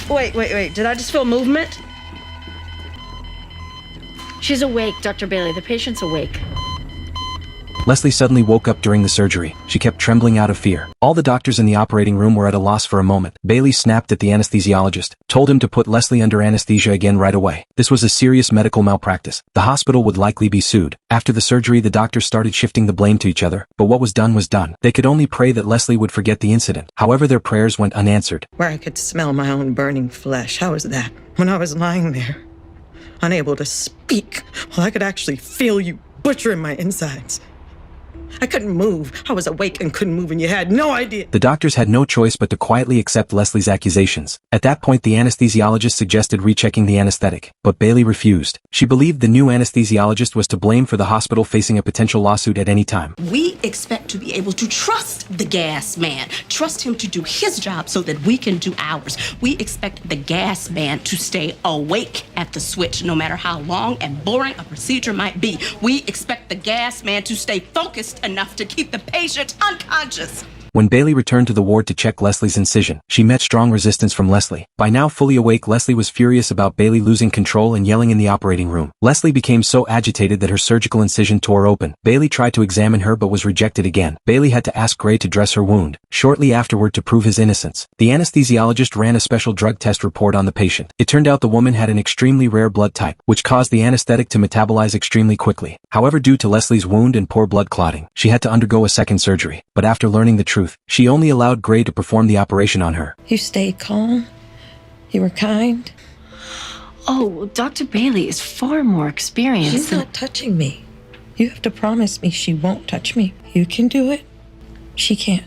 Wait. Did I just feel movement? She's awake, Dr. Bailey. The patient's awake. Leslie suddenly woke up during the surgery. She kept trembling out of fear. All the doctors in the operating room were at a loss for a moment. Bailey snapped at the anesthesiologist, told him to put Leslie under anesthesia again right away. This was a serious medical malpractice. The hospital would likely be sued. After the surgery, the doctors started shifting the blame to each other, but what was done was done. They could only pray that Leslie would forget the incident. However, their prayers went unanswered. Where I could smell my own burning flesh. How was that? When I was lying there, unable to speak, well, I could actually feel you butchering my insides. I couldn't move. I was awake and couldn't move, and you had no idea. The doctors had no choice but to quietly accept Leslie's accusations. At that point, the anesthesiologist suggested rechecking the anesthetic, but Bailey refused. She believed the new anesthesiologist was to blame for the hospital facing a potential lawsuit at any time. We expect to be able to trust the gas man, trust him to do his job so that we can do ours. We expect the gas man to stay awake at the switch, no matter how long and boring a procedure might be. We expect the gas man to stay focused enough to keep the patient unconscious. When Bailey returned to the ward to check Leslie's incision, she met strong resistance from Leslie. By now fully awake, Leslie was furious about Bailey losing control and yelling in the operating room. Leslie became so agitated that her surgical incision tore open. Bailey tried to examine her but was rejected again. Bailey had to ask Gray to dress her wound. Shortly afterward, to prove his innocence, the anesthesiologist ran a special drug test report on the patient. It turned out the woman had an extremely rare blood type, which caused the anesthetic to metabolize extremely quickly. However, due to Leslie's wound and poor blood clotting, she had to undergo a second surgery. But after learning the truth, she only allowed Gray to perform the operation on her. You stayed calm. You were kind. Oh, Dr. Bailey is far more experienced. She's not touching me. You have to promise me she won't touch me. You can do it. She can't.